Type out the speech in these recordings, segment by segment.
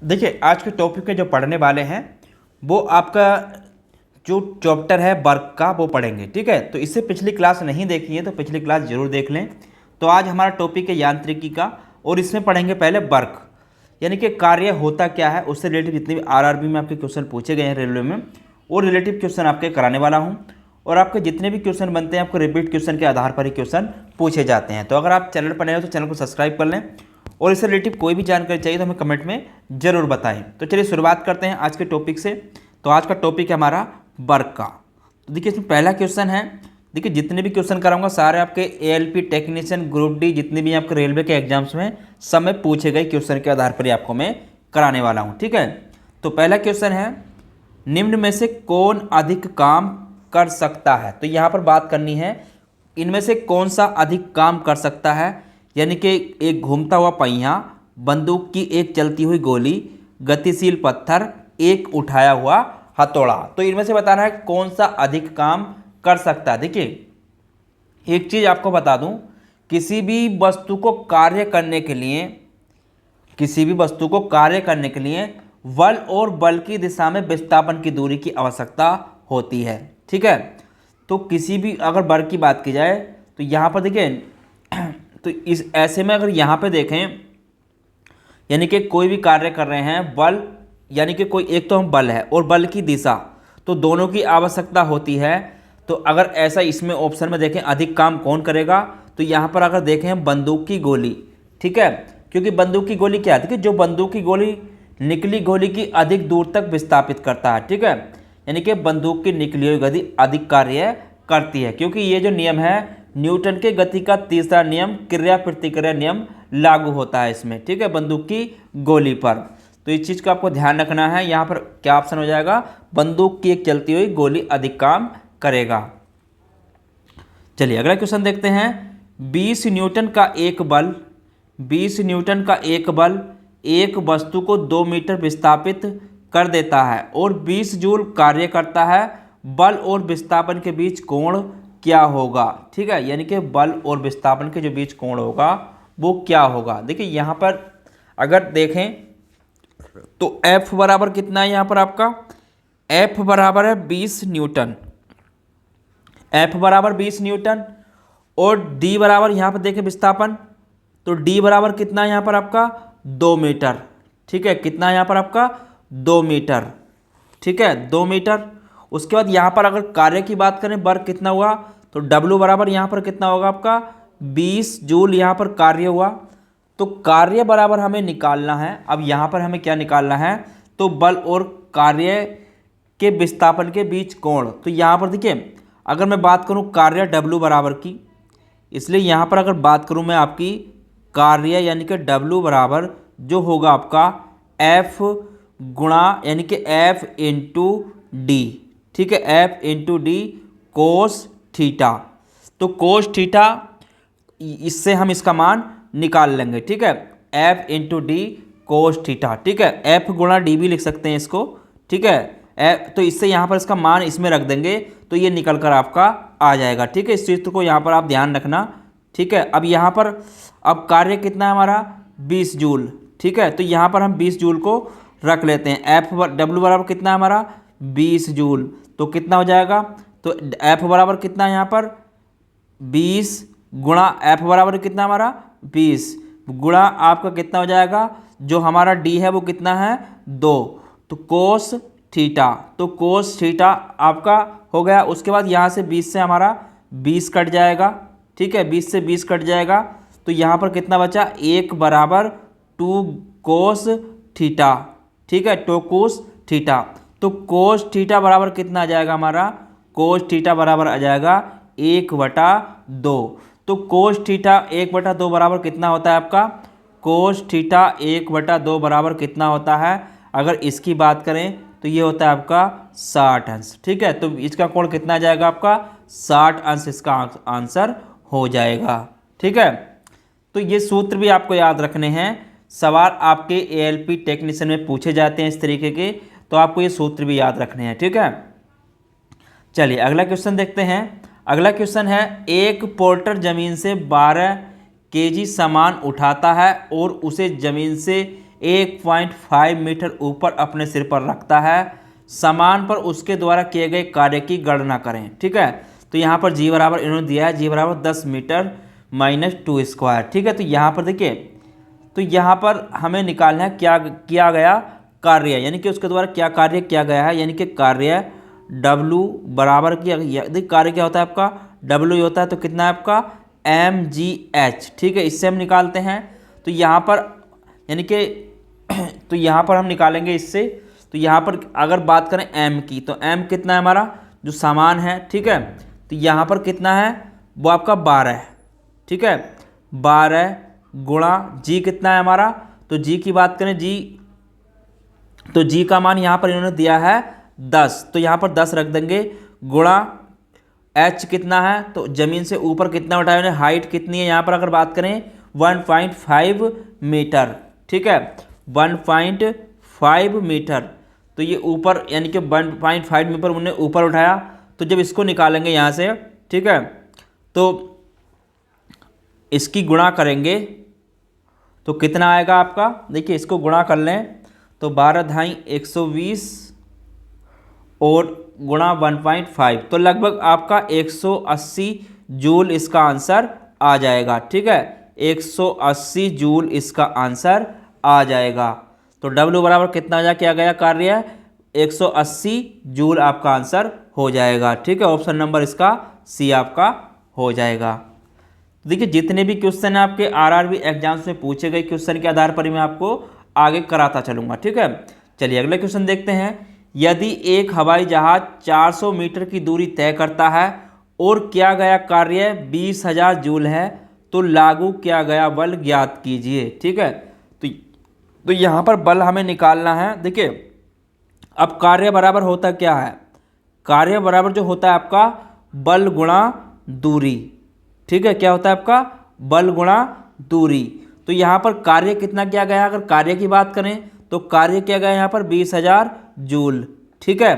देखिए, आज के टॉपिक में जो पढ़ने वाले हैं वो आपका जो चैप्टर है वर्क का वो पढ़ेंगे। ठीक है, तो इससे पिछली क्लास नहीं देखी है तो पिछली क्लास जरूर देख लें। तो आज हमारा टॉपिक है यांत्रिकी का और इसमें पढ़ेंगे पहले वर्क, यानी कि कार्य होता क्या है, उससे रिलेटेड जितने भी आरआरबी में आपके क्वेश्चन पूछे गए हैं रेलवे में, और रिलेटिव क्वेश्चन आपके कराने वाला हूँ। और आपके जितने भी क्वेश्चन बनते हैं आपको रिपीट क्वेश्चन के आधार पर ही क्वेश्चन पूछे जाते हैं। तो अगर आप चैनल पर नए हो तो चैनल को सब्सक्राइब कर लें और इससे रिलेटिव कोई भी जानकारी चाहिए तो हमें कमेंट में ज़रूर बताएं। तो चलिए शुरुआत करते हैं आज के टॉपिक से। तो आज का टॉपिक है हमारा वर्क का। तो देखिए, इसमें पहला क्वेश्चन है। देखिए, जितने भी क्वेश्चन कराऊंगा सारे आपके एएलपी टेक्नीशियन ग्रुप डी जितने भी आपके रेलवे के एग्जाम्स में सब में पूछे गए क्वेश्चन के आधार पर ही आपको मैं कराने वाला हूँ। ठीक है, तो पहला क्वेश्चन है, निम्न में से कौन अधिक काम कर सकता है। तो यहाँ पर बात करनी है इनमें से कौन सा अधिक काम कर सकता है, यानी कि एक घूमता हुआ पहिया, बंदूक की एक चलती हुई गोली, गतिशील पत्थर, एक उठाया हुआ हथौड़ा। तो इनमें से बताना है कौन सा अधिक काम कर सकता है। देखिए, एक चीज आपको बता दूं, किसी भी वस्तु को कार्य करने के लिए बल और बल की दिशा में विस्थापन की दूरी की आवश्यकता होती है। ठीक है, तो किसी भी अगर बल की बात की जाए तो यहाँ पर देखिए, तो इस ऐसे में अगर यहाँ पे देखें, यानी कि कोई भी कार्य कर रहे हैं, बल यानी कि कोई एक तो हम बल है और बल की दिशा, तो दोनों की आवश्यकता होती है। तो अगर ऐसा इसमें ऑप्शन में देखें अधिक काम कौन करेगा, तो यहाँ पर अगर देखें हम बंदूक की गोली। ठीक है, क्योंकि बंदूक की गोली क्या है कि जो बंदूक की गोली निकली गोली की अधिक दूर तक विस्थापित करता है। ठीक है, यानी कि बंदूक की निकली हुई गति अधिक कार्य करती है, क्योंकि ये जो नियम है न्यूटन के गति का तीसरा नियम क्रिया प्रतिक्रिया नियम लागू होता है इसमें। ठीक है, बंदूक की गोली पर। तो इस चीज़ का आपको ध्यान रखना है। यहाँ पर क्या ऑप्शन हो जाएगा, बंदूक की एक चलती हुई गोली अधिक काम करेगा। चलिए अगला क्वेश्चन देखते हैं। 20 न्यूटन का एक बल एक वस्तु को 2 मीटर विस्थापित कर देता है और 20 जूल कार्य करता है। बल और विस्थापन के बीच कोण क्या होगा। ठीक है, यानी कि बल और विस्थापन के जो बीच कोण होगा वो क्या होगा। देखिए, यहाँ पर अगर देखें तो F बराबर कितना है, यहाँ पर आपका F बराबर है 20 न्यूटन, F बराबर 20 न्यूटन, और D बराबर यहाँ पर देखें विस्थापन, तो D बराबर कितना है यहाँ पर आपका 2 मीटर। ठीक है, कितना है यहाँ पर आपका 2 मीटर। ठीक है, 2 मीटर। उसके बाद यहाँ पर अगर कार्य की बात करें, वर्क कितना हुआ, तो W बराबर यहाँ पर कितना होगा आपका 20 जूल यहाँ पर कार्य हुआ। तो कार्य बराबर हमें निकालना है। अब यहाँ पर हमें क्या निकालना है, तो बल और कार्य के विस्थापन के बीच कोण। तो यहाँ पर देखिए, अगर मैं बात करूँ कार्य W बराबर की, इसलिए यहाँ पर अगर बात करूँ मैं आपकी कार्य यानी कि W बराबर जो होगा आपका F गुणा यानी कि F इंटू डी। ठीक है, F into d cos theta. तो कोस थीटा, इससे हम इसका मान निकाल लेंगे। ठीक है, F into d cos theta. ठीक है, F गुणा डी भी लिख सकते हैं इसको। ठीक है, तो इससे यहाँ पर इसका मान इसमें रख देंगे तो ये निकल कर आपका आ जाएगा। ठीक है, इस चीज़ को यहाँ पर आप ध्यान रखना। ठीक है, अब यहाँ पर अब कार्य कितना है हमारा 20 जूल। ठीक है, तो यहाँ पर हम 20 जूल को रख लेते हैं। W बराबर कितना है हमारा 20 जूल, तो कितना हो जाएगा, तो F बराबर कितना है यहाँ पर 20 गुणा F बराबर कितना हमारा 20 गुणा आपका कितना हो जाएगा, जो हमारा D है वो कितना है 2, तो कोस थीटा। तो कोस थीटा आपका हो गया। उसके बाद यहाँ से 20 से हमारा 20 कट जाएगा। ठीक है, 20 से 20 कट जाएगा, तो यहाँ पर कितना बचा, 1 बराबर 2 कोस थीटा। ठीक है, 2 कोस थीटा। तो कोस थीटा बराबर कितना आ जाएगा हमारा, कोस थीटा बराबर आ जाएगा 1/2। तो कोस थीटा 1/2 बराबर कितना होता है आपका, कोस थीटा 1/2 बराबर कितना होता है, अगर इसकी बात करें तो ये होता है आपका 60 अंश। ठीक है, तो इसका कोण कितना आ जाएगा आपका 60 अंश, इसका आंसर हो जाएगा। ठीक है, तो ये सूत्र भी आपको याद रखने हैं। सवाल आपके एएलपी टेक्नीशियन में पूछे जाते हैं इस तरीके के, तो आपको ये सूत्र भी याद रखने हैं। ठीक है, चलिए अगला क्वेश्चन देखते हैं। अगला क्वेश्चन है, एक पोर्टर जमीन से 12 केजी सामान उठाता है और उसे जमीन से 1.5 मीटर ऊपर अपने सिर पर रखता है, सामान पर उसके द्वारा किए गए कार्य की गणना करें। ठीक है, तो यहाँ पर जी बराबर इन्होंने दिया है, जी बराबर 10 मीटर माइनस 2 स्क्वायर। ठीक है, तो यहाँ पर देखिए, तो यहाँ पर हमें निकालना है क्या किया गया कार्य, यानी कि उसके द्वारा क्या कार्य किया गया है, यानी कि कार्य W बराबर किया। देखिए कार्य क्या होता है आपका, W होता है, तो कितना है आपका mgh। ठीक है, इससे हम निकालते हैं। तो यहाँ पर यानी कि तो यहाँ पर हम निकालेंगे इससे। तो यहाँ पर अगर बात करें m की, तो m कितना है हमारा जो सामान है। ठीक है, तो यहाँ पर कितना है वो आपका 12 है। ठीक है, 12 गुणा g कितना है हमारा, तो g की बात करें g, तो g का मान यहाँ पर इन्होंने दिया है 10, तो यहाँ पर 10 रख देंगे, गुणा h कितना है, तो ज़मीन से ऊपर कितना उठाया उन्हें, हाइट कितनी है यहाँ पर अगर बात करें 1.5 मीटर। ठीक है, 1.5 मीटर, तो ये ऊपर यानी कि 1.5 मीटर उन्हें ऊपर उठाया। तो जब इसको निकालेंगे यहाँ से, ठीक है, तो इसकी गुणा करेंगे तो कितना आएगा आपका, देखिए इसको गुणा कर लें तो 12 धाई 120 और गुणा 1.5, तो लगभग आपका 180 जूल इसका आंसर आ जाएगा। ठीक है, 180 जूल इसका आंसर आ जाएगा। तो W बराबर कितना आ किया गया कार्य, 180 जूल आपका आंसर हो जाएगा। ठीक है, ऑप्शन नंबर इसका सी आपका हो जाएगा। तो देखिए जितने भी क्वेश्चन हैं आपके आरआरबी एग्जाम्स में पूछे गए क्वेश्चन के आधार पर ही मैं आपको आगे कराता चलूँगा। ठीक है, चलिए अगला क्वेश्चन देखते हैं। यदि एक हवाई जहाज 400 मीटर की दूरी तय करता है और किया गया कार्य 20,000 जूल है, तो लागू किया गया बल ज्ञात कीजिए। ठीक है, तो यहाँ पर बल हमें निकालना है। देखिए अब कार्य बराबर होता क्या है, कार्य बराबर जो होता है आपका बल गुणा दूरी। ठीक है, क्या होता है आपका बल गुणा दूरी। तो यहाँ पर कार्य कितना किया गया, अगर कार्य की बात करें तो कार्य किया गया यहाँ पर 20,000 जूल। ठीक है,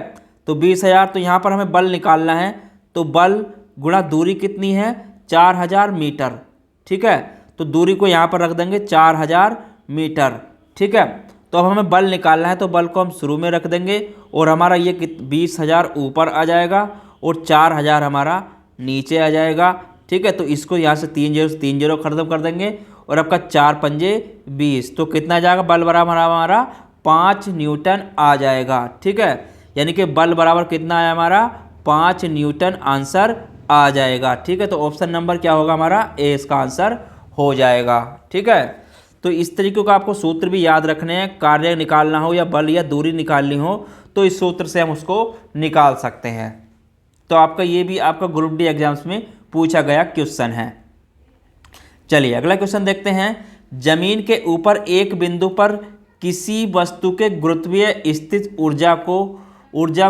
तो 20,000, तो यहाँ पर हमें बल निकालना है, तो बल गुणा दूरी कितनी है 4,000 मीटर। ठीक है, तो दूरी को यहाँ पर रख देंगे 4,000 मीटर। ठीक है, तो अब हमें बल निकालना है, तो बल को हम शुरू में रख देंगे और हमारा ये 20,000 ऊपर आ जाएगा और 4,000 हमारा नीचे आ जाएगा। ठीक है, तो इसको यहाँ से 3 जीरो खत्म कर देंगे और आपका 4 पंजे 20, तो कितना आ जाएगा बल बराबर हमारा 5 न्यूटन आ जाएगा। ठीक है, यानी कि बल बराबर कितना आया हमारा 5 न्यूटन आंसर आ जाएगा। ठीक है, तो ऑप्शन नंबर क्या होगा हमारा ए इसका आंसर हो जाएगा। ठीक है, तो इस तरीके का आपको सूत्र भी याद रखने हैं, कार्य निकालना हो या बल या दूरी निकालनी हो तो इस सूत्र से हम उसको निकाल सकते हैं। तो आपका ये भी आपका ग्रुप डी एग्जाम्स में पूछा गया क्वेश्चन है। चलिए अगला क्वेश्चन देखते हैं। जमीन के ऊपर एक बिंदु पर किसी वस्तु के गुरुत्वीय स्थित ऊर्जा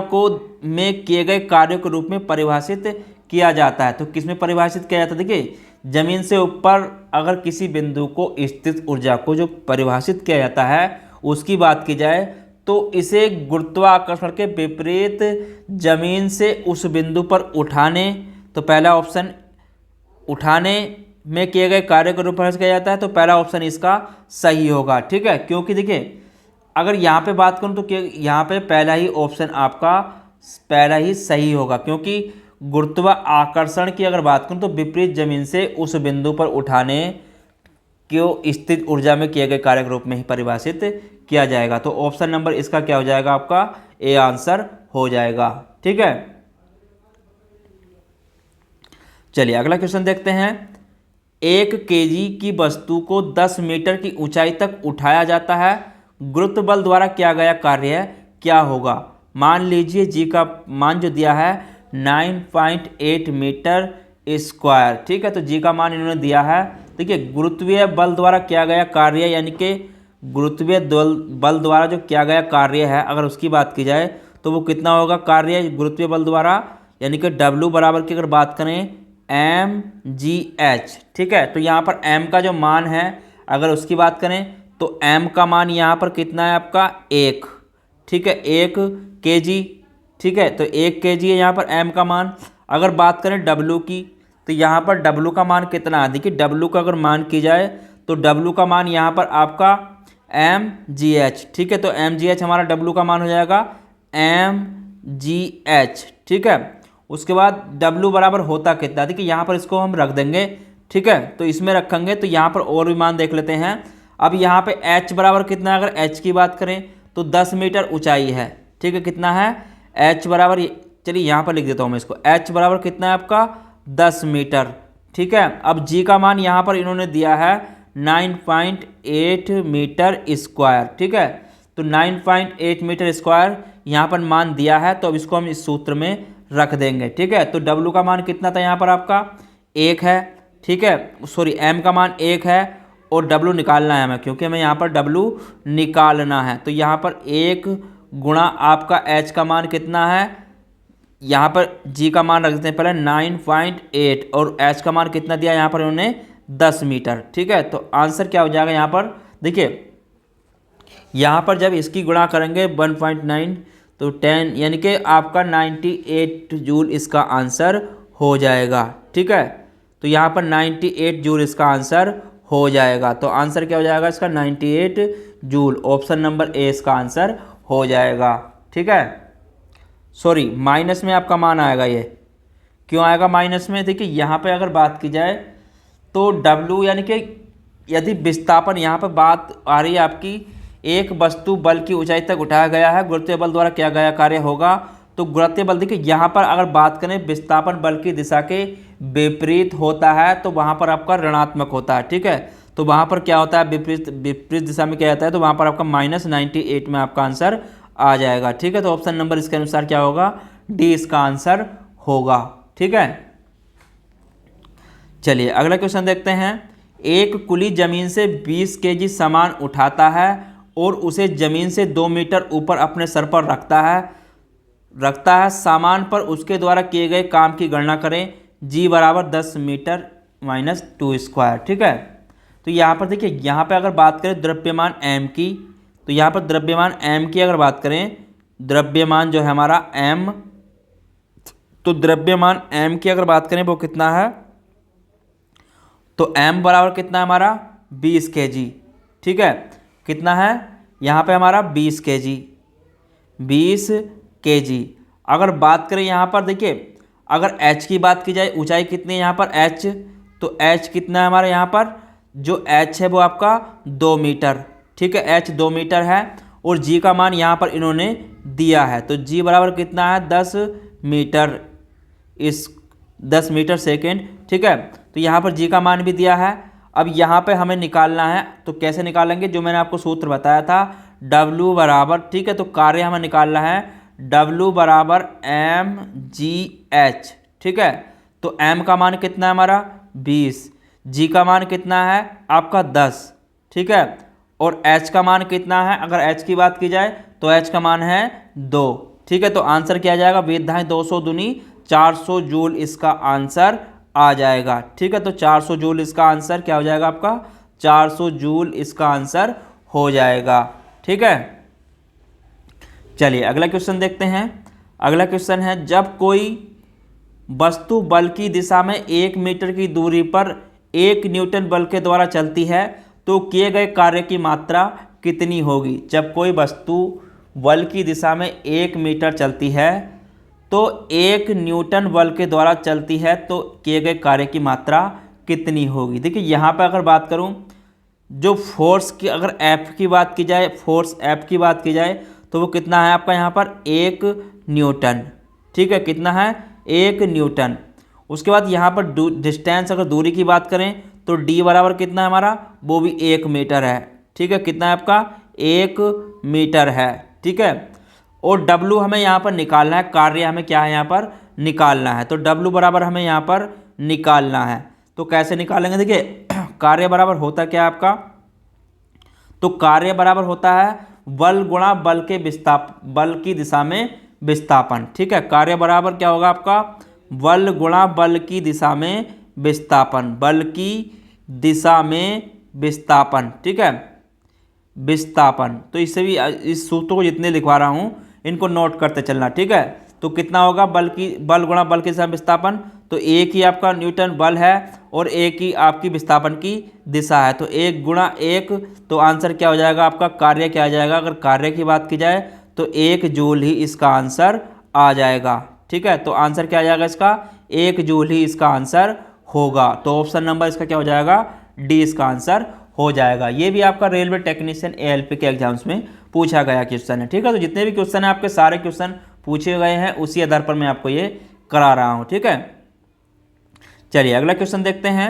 को में किए गए कार्यों के रूप में परिभाषित किया जाता है। तो किस में परिभाषित किया जाता है, देखिए जमीन से ऊपर अगर किसी बिंदु को स्थित ऊर्जा को जो परिभाषित किया जाता है उसकी बात की जाए तो इसे गुरुत्वाकर्षण के विपरीत जमीन से उस बिंदु पर उठाने, तो पहला ऑप्शन उठाने में किए गए कार्य के रूप में किया जाता है, तो पहला ऑप्शन इसका सही होगा। ठीक है, क्योंकि देखिए अगर यहाँ पे बात करूँ तो यहाँ पे पहला ही ऑप्शन आपका पहला ही सही होगा, क्योंकि गुरुत्वाकर्षण की अगर बात करूँ तो विपरीत जमीन से उस बिंदु पर उठाने को स्थित ऊर्जा में किए गए कार्य के रूप में ही परिभाषित किया जाएगा। तो ऑप्शन नंबर इसका क्या हो जाएगा आपका ए आंसर हो जाएगा। ठीक है, चलिए अगला क्वेश्चन देखते हैं। 1 केजी की वस्तु को 10 मीटर की ऊंचाई तक उठाया जाता है, गुरुत्व बल द्वारा किया गया कार्य क्या होगा। मान लीजिए जी का मान जो दिया है 9.8 मीटर स्क्वायर। ठीक है, तो जी का मान इन्होंने दिया है। देखिए गुरुत्वीय बल द्वारा किया गया कार्य यानी कि गुरुत्वीय बल द्वारा जो किया गया कार्य है अगर उसकी बात की जाए तो वो कितना होगा कार्य गुरुत्वीय बल द्वारा, यानी कि W बराबर की अगर बात करें mgh। ठीक है, तो यहाँ पर m का जो मान है अगर उसकी बात करें तो m का मान यहाँ पर कितना है आपका 1। ठीक है, 1 kg। ठीक है, तो 1 kg है यहाँ पर m का मान। अगर बात करें W की तो यहाँ पर W का मान कितना है, देखिए W का अगर मान की जाए तो W का मान यहाँ पर आपका mgh, ठीक है। तो mgh हमारा W का मान हो जाएगा mgh, ठीक है। उसके बाद W बराबर होता कितना, देखिए यहाँ पर इसको हम रख देंगे, ठीक है। तो इसमें रखेंगे तो यहाँ पर और भी मान देख लेते हैं। अब यहाँ पे h बराबर कितना है, अगर h की बात करें तो 10 मीटर ऊंचाई है, ठीक है। कितना है h बराबर, चलिए यहाँ पर लिख देता हूँ मैं इसको, h बराबर कितना है आपका 10 मीटर, ठीक है। अब g का मान यहाँ पर इन्होंने दिया है 9.8 मीटर स्क्वायर, ठीक है। तो 9.8 मीटर स्क्वायर यहाँ पर मान दिया है, तो अब इसको हम इस सूत्र में रख देंगे, ठीक है। तो W का मान कितना था यहाँ पर आपका 1 है, ठीक है। सॉरी, M का मान 1 है और W निकालना है हमें, क्योंकि हमें यहाँ पर W निकालना है। तो यहाँ पर 1 गुणा आपका H का मान कितना है, यहाँ पर G का मान रख देते हैं पहले 9.8 और H का मान कितना दिया यहाँ पर उन्होंने 10 मीटर, ठीक है। तो आंसर क्या हो जाएगा यहाँ पर, देखिए यहाँ पर जब इसकी गुणा करेंगे 1.9 तो 10 यानी कि आपका 98 जूल इसका आंसर हो जाएगा, ठीक है। तो यहाँ पर 98 जूल इसका आंसर हो जाएगा। तो आंसर क्या हो जाएगा इसका 98 जूल, ऑप्शन नंबर ए इसका आंसर हो जाएगा, ठीक है। सॉरी, माइनस में आपका मान आएगा, ये क्यों आएगा माइनस में, देखिए यहाँ पे अगर बात की जाए तो W यानी कि यदि विस्थापन, यहाँ पर बात आ रही है आपकी, एक वस्तु बल की ऊंचाई तक उठाया गया है, गुरुत्वीय बल द्वारा किया गया कार्य होगा। तो गुरुत्वीय बल, देखिए यहाँ पर अगर बात करें विस्थापन बल की दिशा के विपरीत होता है तो वहाँ पर आपका ऋणात्मक होता है, ठीक है। तो वहाँ पर क्या होता है, विपरीत दिशा में क्या होता है, तो वहाँ पर आपका -98 में आपका आंसर आ जाएगा, ठीक है। तो ऑप्शन नंबर इसके अनुसार क्या होगा, डी इसका आंसर होगा, ठीक है। चलिए अगला क्वेश्चन देखते हैं। एक कुली जमीन से 20 केजी सामान उठाता है और उसे जमीन से 2 मीटर ऊपर अपने सर पर रखता है। सामान पर उसके द्वारा किए गए काम की गणना करें। G बराबर 10 मीटर माइनस 2 स्क्वायर, ठीक है। तो यहाँ पर देखिए, यहाँ पे अगर बात करें द्रव्यमान M की, तो यहाँ पर द्रव्यमान M की अगर बात करें, द्रव्यमान जो है हमारा M, तो द्रव्यमान M की अगर बात करें वो कितना है, तो M बराबर कितना है हमारा 20 kg, ठीक है। कितना है यहाँ पे हमारा 20 kg। अगर बात करें यहाँ पर देखिए, अगर H की बात की जाए, ऊंचाई कितनी है यहाँ पर H, तो H कितना है हमारा यहाँ पर, जो H है वो आपका 2 मीटर, ठीक है। H 2 मीटर है और G का मान यहाँ पर इन्होंने दिया है, तो G बराबर कितना है 10 मीटर 10 मीटर सेकेंड, ठीक है। तो यहाँ पर G का मान भी दिया है। अब यहाँ पे हमें निकालना है, तो कैसे निकालेंगे, जो मैंने आपको सूत्र बताया था, W बराबर, ठीक है। तो कार्य हमें निकालना है, W बराबर mgh, ठीक है। तो M का मान कितना है हमारा 20, G का मान कितना है आपका 10, ठीक है। और H का मान कितना है, अगर H की बात की जाए तो H का मान है 2, ठीक है। तो आंसर क्या आ जाएगा, वेधाएं 200 दूनी 400 जूल इसका आंसर आ जाएगा, ठीक है। तो 400 जूल इसका आंसर क्या हो जाएगा आपका, 400 जूल इसका आंसर हो जाएगा, ठीक है। चलिए अगला क्वेश्चन देखते हैं। अगला क्वेश्चन है, जब कोई वस्तु बल की दिशा में 1 मीटर की दूरी पर 1 न्यूटन बल के द्वारा चलती है तो किए गए कार्य की मात्रा कितनी होगी। जब कोई वस्तु बल की दिशा में 1 मीटर चलती है तो 1 न्यूटन बल के द्वारा चलती है तो किए गए कार्य की मात्रा कितनी होगी। देखिए यहाँ पर अगर बात करूँ, जो फोर्स की अगर F की बात की जाए, फोर्स F की बात की जाए तो वो कितना है आपका यहाँ पर 1 न्यूटन, ठीक है। कितना है 1 न्यूटन। उसके बाद यहाँ पर डिस्टेंस, अगर दूरी की बात करें तो D बराबर कितना है हमारा, वो भी 1 मीटर है, ठीक है। कितना है आपका 1 मीटर है, ठीक है। और W हमें यहाँ पर निकालना है, कार्य हमें क्या है यहाँ पर निकालना है, तो W बराबर हमें यहाँ पर निकालना है। तो कैसे निकालेंगे, देखिए कार्य बराबर होता क्या है आपका, तो कार्य बराबर होता है बल गुणा बल की दिशा में विस्थापन, ठीक है। कार्य बराबर क्या होगा आपका, बल गुणा बल की दिशा में विस्थापन, बल की दिशा में विस्थापन, ठीक है, विस्थापन। तो इससे भी इस सूत्र को जितने लिखवा रहा हूँ इनको नोट करते चलना, ठीक है। तो कितना होगा बल गुणा बल की दिशा में विस्थापन, तो एक ही आपका न्यूटन बल है और एक ही आपकी विस्थापन की दिशा है, तो 1 गुणा 1, तो आंसर क्या हो जाएगा आपका, कार्य क्या आ जाएगा। अगर कार्य की बात की जाए तो 1 जूल ही इसका आंसर आ जाएगा। ठीक है, तो आंसर क्या आ जाएगा इसका, 1 जूल ही इसका आंसर होगा। तो ऑप्शन नंबर इसका क्या हो जाएगा, डी इसका आंसर हो जाएगा। ये भी आपका रेलवे टेक्नीशियन एएलपी के एग्जाम्स में पूछा गया क्वेश्चन है। ठीक है, तो जितने भी क्वेश्चन है आपके सारे क्वेश्चन पूछे गए हैं, उसी आधार पर मैं आपको ये करा रहा हूँ। ठीक है, चलिए अगला क्वेश्चन देखते हैं।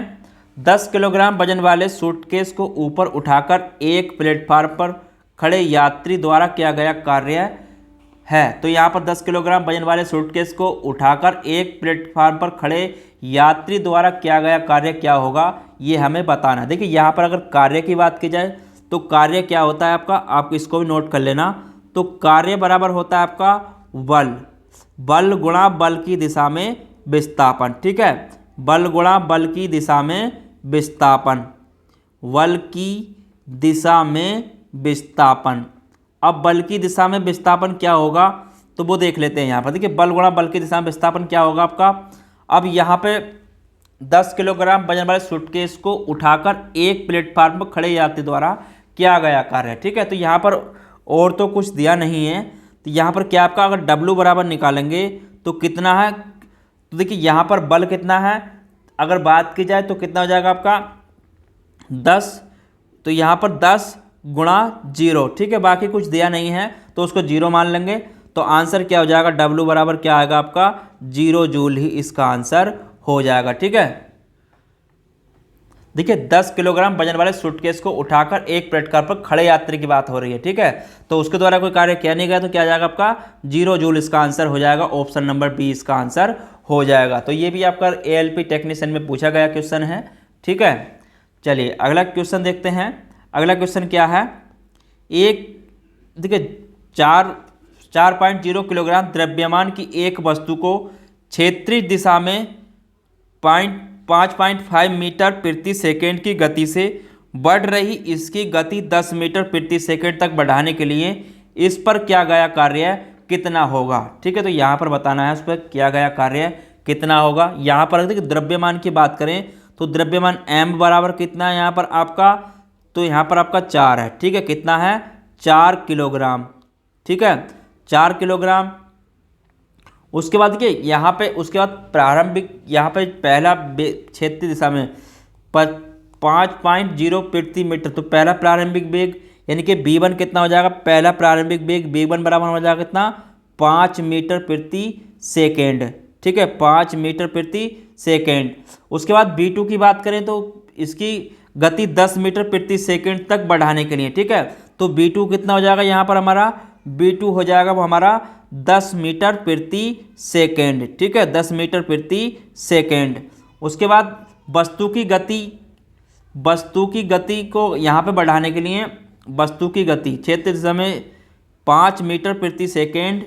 10 किलोग्राम वजन वाले सूटकेस को ऊपर उठाकर एक प्लेटफार्म पर खड़े यात्री द्वारा किया गया कार्य है। तो यहाँ पर 10 किलोग्राम वजन वाले सूटकेस को उठाकर एक प्लेटफार्म पर खड़े यात्री द्वारा किया गया कार्य क्या होगा, ये हमें बताना है। देखिए यहाँ पर अगर कार्य की बात की जाए तो कार्य क्या होता है आपका, आप इसको भी नोट कर लेना। तो कार्य बराबर होता है आपका बल, बल गुणा बल की दिशा में विस्थापन। ठीक है, बल गुणा बल की दिशा में विस्थापन, बल की दिशा में विस्थापन। अब बल की दिशा में विस्थापन क्या होगा, तो वो देख लेते हैं यहाँ पर। देखिए बल गुणा बल की दिशा में विस्थापन क्या होगा आपका। अब यहाँ पे 10 किलोग्राम वजन वाले सूटकेस को उठाकर एक प्लेटफार्म पर खड़े यात्री द्वारा किया गया कार्य। ठीक है, तो यहाँ पर और तो कुछ दिया नहीं है, तो यहाँ पर क्या आपका अगर W बराबर निकालेंगे तो कितना है, तो देखिए यहाँ पर बल कितना है, अगर बात की जाए तो कितना हो जाएगा आपका 10, तो यहाँ पर 10 गुणा 0। ठीक है, बाकी कुछ दिया नहीं है तो उसको 0 मान लेंगे। तो आंसर क्या हो जाएगा, W बराबर क्या आएगा आपका 0 जूल ही इसका आंसर हो जाएगा। ठीक है, देखिए 10 किलोग्राम वजन वाले सूटकेस को उठाकर एक प्लेटफार्म पर खड़े यात्री की बात हो रही है। ठीक है, तो उसके द्वारा कोई कार्य किया नहीं गया, तो क्या आ जाएगा आपका 0 जूल इसका आंसर हो जाएगा। ऑप्शन नंबर बी इसका आंसर हो जाएगा। तो ये भी आपका एएलपी टेक्नीशियन में पूछा गया क्वेश्चन है। ठीक है, चलिए अगला क्वेश्चन देखते हैं। अगला क्वेश्चन क्या है, एक देखिए 4.0 किलोग्राम द्रव्यमान की एक वस्तु को क्षेत्रीय दिशा में 5.5 मीटर प्रति सेकेंड की गति से बढ़ रही इसकी गति 10 मीटर प्रति सेकेंड तक बढ़ाने के लिए इस पर किया गया कार्य कितना होगा। ठीक है, तो यहाँ पर बताना है उस पर किया गया कार्य कितना होगा। यहाँ पर देखिए द्रव्यमान की बात करें तो द्रव्यमान m बराबर कितना है यहाँ पर आपका, तो यहाँ पर आपका 4 है। ठीक है, कितना है 4 किलोग्राम। ठीक है, 4 किलोग्राम। उसके बाद देखिए यहाँ पे उसके बाद प्रारंभिक, यहाँ पे पहला क्षेत्रीय दिशा में 5.0 प्रति मीटर, तो पहला प्रारंभिक वेग यानी कि v1 कितना हो जाएगा, पहला प्रारंभिक वेग v1 बराबर हो जाएगा कितना 5 मीटर प्रति सेकेंड। ठीक है, 5 मीटर प्रति सेकेंड। उसके बाद v2 की बात करें तो इसकी गति 10 मीटर प्रति सेकेंड तक बढ़ाने के लिए। ठीक है, तो v2 कितना हो जाएगा यहाँ पर हमारा, v2 हो जाएगा वो हमारा 10 मीटर प्रति सेकेंड। ठीक है, 10 मीटर प्रति सेकेंड। उसके बाद वस्तु की गति को यहाँ पे बढ़ाने के लिए वस्तु की गति क्षेत्र दिशा में 5 मीटर प्रति सेकेंड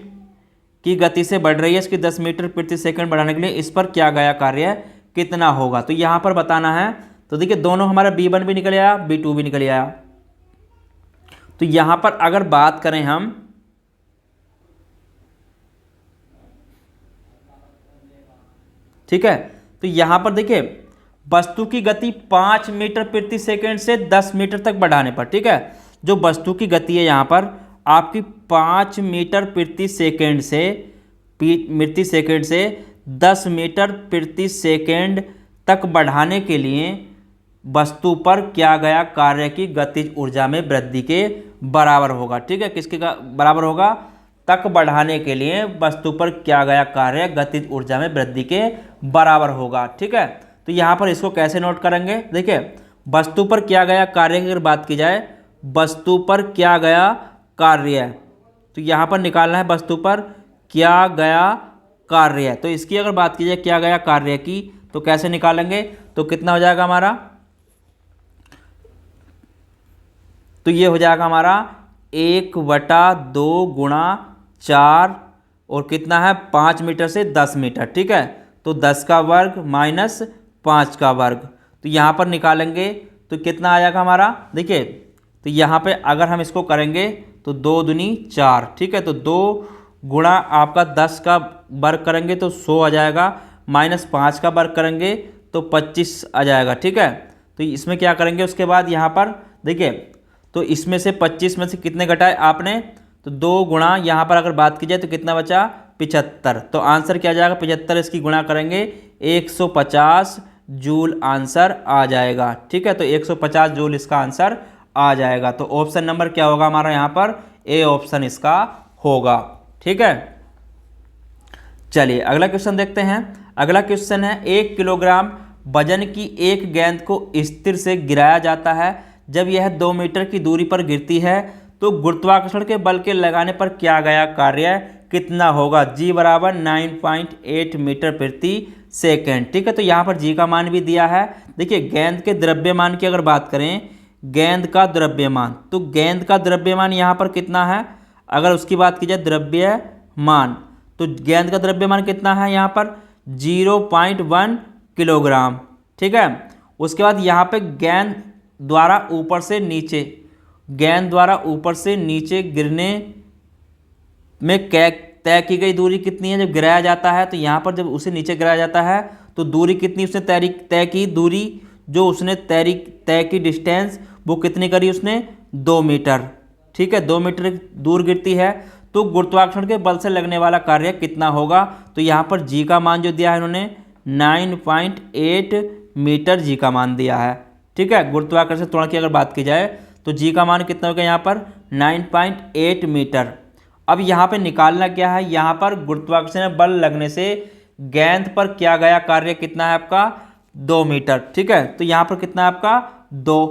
की गति से बढ़ रही है, इसकी 10 मीटर प्रति सेकेंड बढ़ाने के लिए इस पर किया गया कार्य कितना होगा। तो यहाँ पर बताना है। तो देखिए दोनों हमारा v1 भी निकल आया, v2 भी निकल आया। तो यहाँ पर अगर बात करें हम, ठीक है, तो यहाँ पर देखिए वस्तु की गति 5 मीटर प्रति सेकेंड से 10 मीटर तक बढ़ाने पर, ठीक है, जो वस्तु की गति है यहाँ पर आपकी 5 मीटर प्रति सेकेंड से 10 मीटर प्रति सेकेंड तक बढ़ाने के लिए वस्तु पर किया गया कार्य की गतिज ऊर्जा में वृद्धि के बराबर होगा। ठीक है, किसके बराबर होगा, तक बढ़ाने के लिए वस्तु पर किया गया कार्य गतिज ऊर्जा में वृद्धि के बराबर होगा। ठीक है, तो यहाँ पर इसको कैसे नोट करेंगे, देखिए वस्तु पर किया गया कार्य की अगर बात की जाए, वस्तु पर किया गया कार्य, तो यहाँ पर निकालना है वस्तु पर किया गया कार्य। तो इसकी अगर बात की जाए किया गया कार्य की, तो कैसे निकालेंगे, तो कितना हो जाएगा हमारा, तो ये हो जाएगा हमारा 1/2 गुणा 4 और कितना है 5 मीटर से 10 मीटर। ठीक है, तो 10 का वर्ग माइनस 5 का वर्ग, तो यहाँ पर निकालेंगे तो कितना आ जाएगा हमारा, देखिए तो यहाँ पे अगर हम इसको करेंगे तो 2 दूनी 4। ठीक है, तो 2 गुणा आपका 10 का वर्ग करेंगे तो 100 आ जाएगा, -5 का वर्ग करेंगे तो 25 आ जाएगा। ठीक है, तो इसमें क्या करेंगे उसके बाद यहाँ पर देखिए, तो इसमें से 25 में से कितने घटाए आपने, तो 2 गुणा यहाँ पर अगर बात की जाए तो कितना बचा 75। तो आंसर क्या आ जाएगा 75, इसकी गुणा करेंगे 150 जूल आंसर आ जाएगा। ठीक है, तो 150 जूल इसका आंसर आ जाएगा। तो ऑप्शन नंबर क्या होगा हमारा यहाँ पर, ए ऑप्शन इसका होगा। ठीक है, चलिए अगला क्वेश्चन देखते हैं। अगला क्वेश्चन है 1 किलोग्राम वजन की एक गेंद को स्थिर से गिराया जाता है। जब यह 2 मीटर की दूरी पर गिरती है तो गुरुत्वाकर्षण के बल के लगाने पर किया गया कार्य कितना होगा। जी बराबर 9.8 मीटर प्रति सेकेंड। ठीक है, तो यहाँ पर जी का मान भी दिया है। देखिए गेंद के द्रव्यमान की अगर बात करें, गेंद का द्रव्यमान, तो गेंद का द्रव्यमान यहाँ पर कितना है, अगर उसकी बात की जाए द्रव्यमान, तो गेंद का द्रव्यमान कितना है यहाँ पर 0.1 किलोग्राम। ठीक है, उसके बाद यहाँ पे गेंद द्वारा ऊपर से नीचे, गेंद द्वारा ऊपर से नीचे गिरने में तय की गई दूरी कितनी है। जब गिराया जाता है तो यहाँ पर जब उसे नीचे गिराया जाता है तो दूरी कितनी उसने तय की, दूरी जो उसने तय की डिस्टेंस वो कितनी करी उसने 2 मीटर। ठीक है, 2 मीटर दूर गिरती है तो गुरुत्वाकर्षण के बल से लगने वाला कार्य कितना होगा। तो यहाँ पर जी का मान जो दिया है इन्होंने 9.8 मीटर जी का मान दिया है। ठीक है, गुरुत्वाकर्षण त्वरण की अगर बात की जाए तो जी का मान कितना होगा यहाँ पर 9.8 मीटर। अब यहाँ पे निकालना क्या है, यहाँ पर गुरुत्वाकर्षण बल लगने से गेंद पर किया गया कार्य कितना है आपका 2 मीटर। ठीक है, तो यहाँ पर कितना है आपका 2,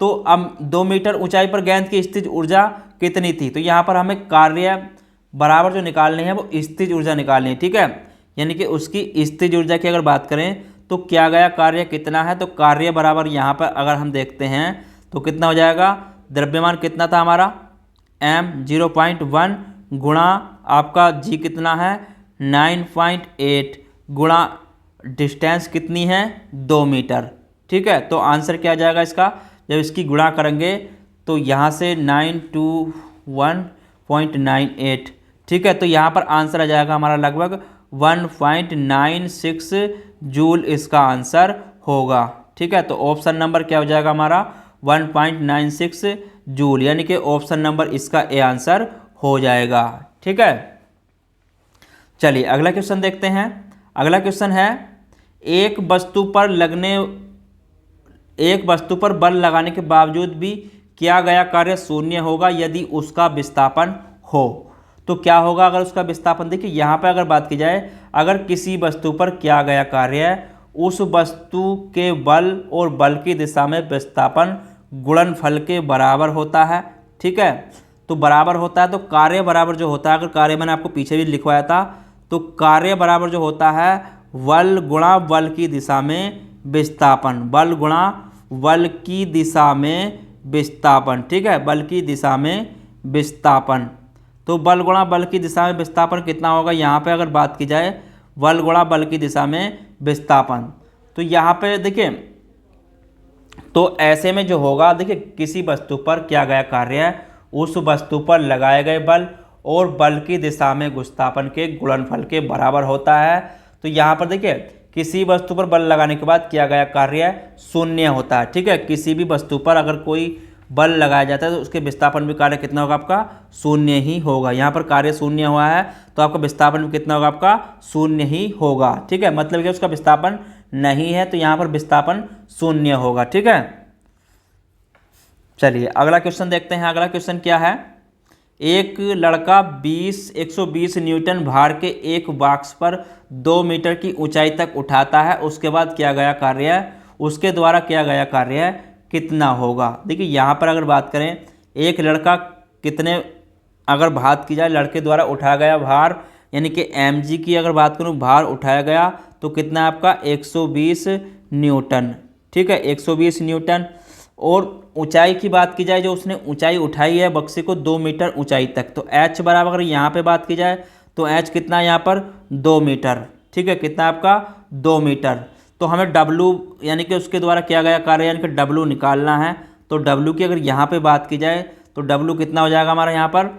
तो अब 2 मीटर ऊंचाई पर गेंद की स्थितिज ऊर्जा कितनी थी। तो यहाँ पर हमें कार्य बराबर जो निकालनी है वो स्थितिज ऊर्जा निकालनी है। ठीक है, यानी कि उसकी स्थितिज ऊर्जा की अगर बात करें तो किया गया कार्य कितना है, तो कार्य बराबर यहाँ पर अगर हम देखते हैं तो कितना हो जाएगा, द्रव्यमान कितना था हमारा m 0.1 गुणा आपका g कितना है 9.8 गुणा डिस्टेंस कितनी है 2 मीटर। ठीक है, तो आंसर क्या आ जाएगा इसका, जब इसकी गुणा करेंगे तो यहाँ से 921.98। ठीक है, तो यहाँ पर आंसर आ जाएगा हमारा लगभग 1.96 जूल इसका आंसर होगा। ठीक है, तो ऑप्शन नंबर क्या हो जाएगा हमारा 1.96 जूल, यानी कि ऑप्शन नंबर इसका ए आंसर हो जाएगा। ठीक है, चलिए अगला क्वेश्चन देखते हैं। अगला क्वेश्चन है एक वस्तु पर बल लगाने के बावजूद भी किया गया कार्य शून्य होगा यदि उसका विस्थापन हो। तो क्या होगा अगर उसका विस्थापन, देखिए यहाँ पे अगर बात की जाए, अगर किसी वस्तु पर किया गया कार्य उस वस्तु के बल और बल की दिशा में विस्थापन गुणनफल के बराबर होता है। ठीक है, तो बराबर होता है तो कार्य बराबर जो होता है, अगर कार्य मैंने आपको पीछे भी लिखवाया था, तो कार्य बराबर जो होता है बल गुणा बल की दिशा में विस्थापन, बल गुणा बल की दिशा में विस्थापन। ठीक है, बल की दिशा में विस्थापन, तो बल गुणा बल की दिशा में विस्थापन कितना होगा, यहाँ पे अगर बात की जाए बल गुणा बल की दिशा में विस्थापन, तो यहाँ पे देखिए, तो ऐसे में जो होगा, देखिए किसी वस्तु पर किया गया कार्य है उस वस्तु पर लगाए गए बल और बल की दिशा में विस्थापन के गुणनफल के बराबर होता है। तो यहाँ पर देखिए किसी वस्तु पर बल लगाने के बाद किया गया कार्य शून्य होता है। ठीक है, किसी भी वस्तु पर अगर कोई बल लगाया जाता है तो उसके विस्थापन भी कार्य कितना होगा आपका शून्य ही होगा। यहाँ पर कार्य शून्य हुआ है तो आपका विस्थापन भी कितना होगा आपका शून्य ही होगा। ठीक है, मतलब कि उसका विस्थापन नहीं है तो यहाँ पर विस्थापन शून्य होगा। ठीक है, चलिए अगला क्वेश्चन देखते हैं। अगला क्वेश्चन क्या है, एक लड़का 120 न्यूटन भार के एक बॉक्स पर 2 मीटर की ऊंचाई तक उठाता है, उसके बाद किया गया कार्य, उसके द्वारा किया गया कार्य कितना होगा। देखिए यहाँ पर अगर बात करें एक लड़का कितने, अगर बात की जाए लड़के द्वारा उठाया गया भार, यानी कि mg की अगर बात करूँ भार उठाया गया तो कितना आपका 120 न्यूटन। ठीक है, 120 न्यूटन। और ऊंचाई की बात की जाए, जो उसने ऊंचाई उठाई है बक्से को 2 मीटर ऊंचाई तक, तो h बराबर अगर यहाँ पे बात की जाए तो h कितना यहाँ पर 2 मीटर। ठीक है, कितना आपका 2 मीटर। तो हमें w यानी कि उसके द्वारा किया गया कार्य यानी कि w निकालना है। तो w की अगर यहाँ पे बात की जाए तो w कितना हो जाएगा हमारा यहाँ पर,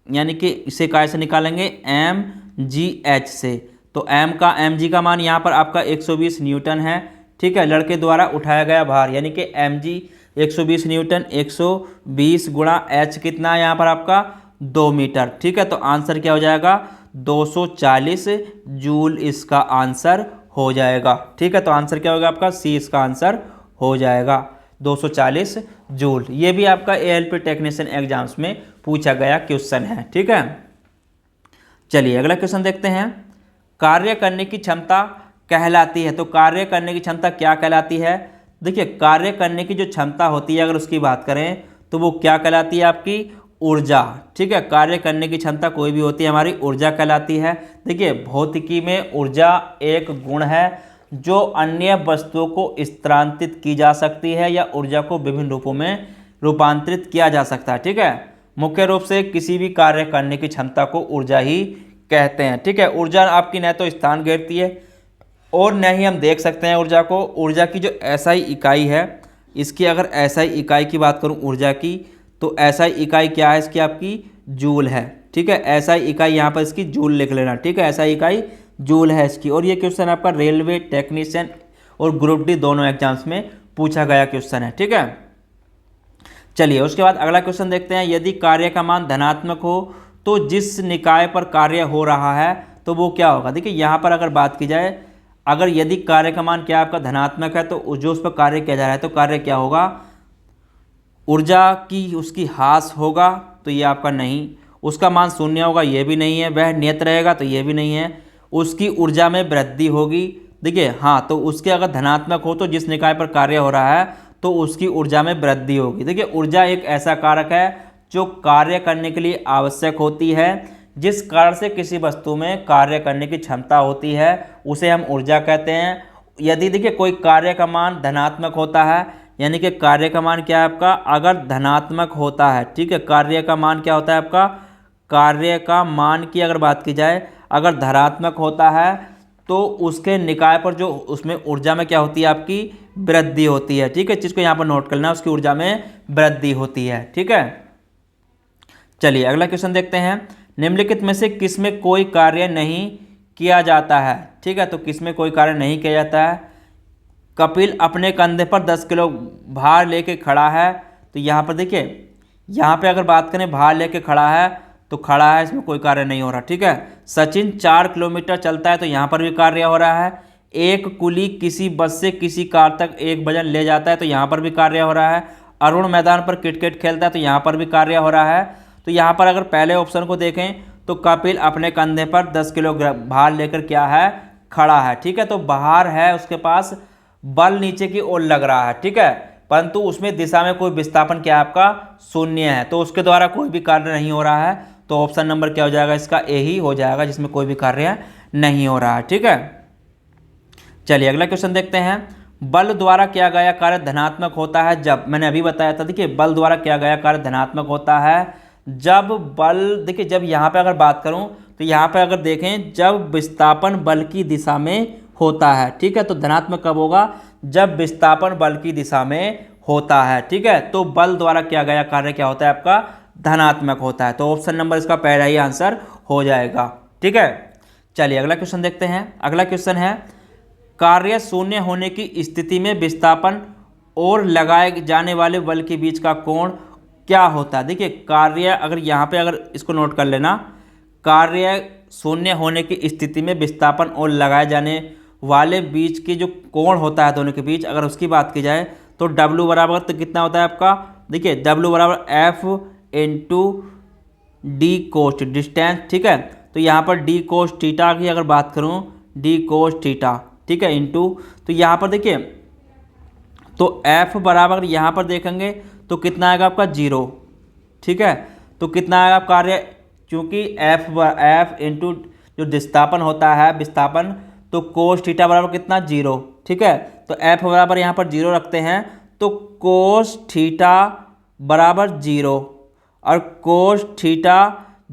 यानी कि इसे काय से निकालेंगे mgh से। तो mg का मान यहाँ पर आपका 120 न्यूटन है। ठीक है, लड़के द्वारा उठाया गया भार यानी कि mg 120 न्यूटन, 120 गुणा h कितना है यहाँ पर आपका 2 मीटर। ठीक है, तो आंसर क्या हो जाएगा 240 जूल इसका आंसर हो जाएगा। ठीक है, तो आंसर क्या होगा आपका सी इसका आंसर हो जाएगा 240 जूल। ये भी आपका ALP टेक्नीशियन एग्जाम्स में पूछा गया क्वेश्चन है। ठीक है, चलिए अगला क्वेश्चन देखते हैं। कार्य करने की क्षमता कहलाती है, तो कार्य करने की क्षमता क्या कहलाती है? देखिए, कार्य करने की जो क्षमता होती है अगर उसकी बात करें तो वो क्या कहलाती है आपकी ऊर्जा। ठीक है, कार्य करने की क्षमता कोई भी होती है हमारी ऊर्जा कहलाती है। देखिए, भौतिकी में ऊर्जा एक गुण है जो अन्य वस्तुओं को स्थानांतरित की जा सकती है या ऊर्जा को विभिन्न रूपों में रूपांतरित किया जा सकता है। ठीक है, मुख्य रूप से किसी भी कार्य करने की क्षमता को ऊर्जा ही कहते हैं। ठीक है, ऊर्जा आपकी न तो स्थान घेरती है और न ही हम देख सकते हैं ऊर्जा को। ऊर्जा की जो SI इकाई है, इसकी अगर SI इकाई की बात करूं ऊर्जा की, तो SI इकाई क्या है इसकी आपकी जूल है। ठीक है, SI इकाई यहाँ पर इसकी जूल लिख लेना। ठीक है, SI इकाई जूल है इसकी। और ये क्वेश्चन आपका रेलवे टेक्नीशियन और ग्रुप डी दोनों एग्जाम्स में पूछा गया क्वेश्चन है। ठीक है, चलिए उसके बाद अगला क्वेश्चन देखते हैं। यदि कार्य का मान धनात्मक हो तो जिस निकाय पर कार्य हो रहा है तो वो क्या होगा? देखिए, यहाँ पर अगर बात की जाए, अगर यदि कार्य का मान क्या आपका धनात्मक है तो जो उस पर कार्य किया जा रहा है तो कार्य क्या होगा? ऊर्जा की उसकी ह्रास होगा, तो ये आपका नहीं। उसका मान शून्य होगा, ये भी नहीं है। वह नियत रहेगा, तो ये भी नहीं है। उसकी ऊर्जा में वृद्धि होगी। देखिए, हाँ, तो उसके अगर धनात्मक हो तो जिस निकाय पर कार्य हो रहा है तो उसकी ऊर्जा में वृद्धि होगी। देखिए, ऊर्जा एक ऐसा कारक है जो कार्य करने के लिए आवश्यक होती है। जिस कारण से किसी वस्तु में कार्य करने की क्षमता होती है उसे हम ऊर्जा कहते हैं। यदि देखिए कोई कार्य का मान धनात्मक होता है, यानी कि कार्य का मान क्या है आपका अगर धनात्मक होता है। ठीक है, कार्य का मान क्या होता है आपका? कार्य का मान की अगर बात की जाए, अगर धनात्मक होता है तो उसके निकाय पर जो उसमें ऊर्जा में क्या होती है आपकी वृद्धि होती है। ठीक है, जिसको यहाँ पर नोट करना है, उसकी ऊर्जा में वृद्धि होती है। ठीक है, चलिए अगला क्वेश्चन देखते हैं। निम्नलिखित में से किसमें कोई कार्य नहीं किया जाता है? ठीक है, तो किसमें कोई कार्य नहीं किया जाता है? कपिल अपने कंधे पर 10 किलो भार लेके खड़ा है, तो यहाँ पर देखिए, यहाँ पे अगर बात करें भार लेके खड़ा है तो खड़ा है, इसमें कोई कार्य नहीं हो रहा। ठीक है, सचिन 4 किलोमीटर चलता है, तो यहाँ पर भी कार्य हो रहा है। एक कुली किसी बस से किसी कार तक एक वजन ले जाता है, तो यहाँ पर भी कार्य हो रहा है। अरुण मैदान पर क्रिकेट खेलता है, तो यहाँ पर भी कार्य हो रहा है। तो यहाँ पर अगर पहले ऑप्शन को देखें तो कपिल अपने कंधे पर 10 किलो भार लेकर क्या है खड़ा है। ठीक है, तो भार है उसके पास, बल नीचे की ओर लग रहा है। ठीक है, परंतु उसमें दिशा में कोई विस्थापन क्या है आपका शून्य है, तो उसके द्वारा कोई भी कार्य नहीं हो रहा है। तो ऑप्शन नंबर क्या हो जाएगा इसका? ए ही हो जाएगा, जिसमें कोई भी कार्य नहीं हो रहा है। ठीक है, चलिए अगला क्वेश्चन देखते हैं। बल द्वारा किया गया कार्य धनात्मक होता है जब, मैंने अभी बताया था, देखिए बल द्वारा किया गया कार्य धनात्मक होता है जब बल, देखिए जब यहाँ पे अगर बात करूँ तो यहाँ पे अगर देखें जब विस्थापन बल की दिशा में होता है। ठीक है, तो धनात्मक कब होगा? जब विस्थापन बल की दिशा में होता है। ठीक है, तो बल द्वारा किया गया कार्य क्या होता है आपका? धनात्मक होता है। तो ऑप्शन नंबर इसका पहला ही आंसर हो जाएगा। ठीक है, चलिए अगला क्वेश्चन देखते हैं। अगला क्वेश्चन है, कार्य शून्य होने की स्थिति में विस्थापन और लगाए जाने वाले बल के बीच का कोण क्या होता है? देखिए, कार्य अगर यहाँ पे अगर इसको नोट कर लेना, कार्य शून्य होने की स्थिति में विस्थापन और लगाए जाने वाले बीच की जो कोण होता है दोनों के बीच, अगर उसकी बात की जाए तो W बराबर तो कितना होता है आपका? देखिए, W बराबर F into d cos distance. ठीक है, तो यहाँ पर डी कोस थीटा की अगर बात करूँ, डी कोस थीटा, ठीक है, इंटू, तो यहाँ पर देखिए, तो F बराबर यहाँ पर देखेंगे तो कितना आएगा आपका 0। ठीक है, तो कितना आएगा आप कार्य, क्योंकि F इंटू जो विस्थापन होता है विस्थापन, तो कोस थीटा बराबर कितना 0। ठीक है, तो F बराबर यहाँ पर 0 रखते हैं, तो कोस थीटा बराबर 0 और कोस थीटा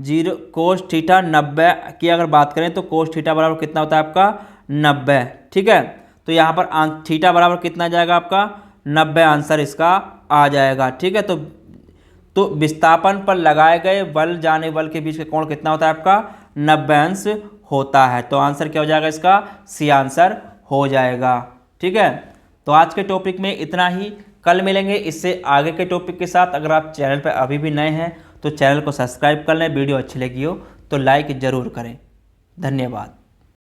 0, कोस थीटा 90 की अगर बात करें तो कोस थीटा बराबर कितना होता है आपका 90। ठीक है, तो यहाँ पर थीटा बराबर कितना जाएगा आपका 90, आंसर इसका आ जाएगा। ठीक है, तो विस्थापन पर लगाए गए बल जाने बल के बीच का कोण कितना होता है आपका 90 अंश होता है। तो आंसर क्या हो जाएगा इसका? सी आंसर हो जाएगा। ठीक है, तो आज के टॉपिक में इतना ही। कल मिलेंगे इससे आगे के टॉपिक के साथ। अगर आप चैनल पर अभी भी नए हैं तो चैनल को सब्सक्राइब कर लें। वीडियो अच्छी लगी हो तो लाइक ज़रूर करें। धन्यवाद।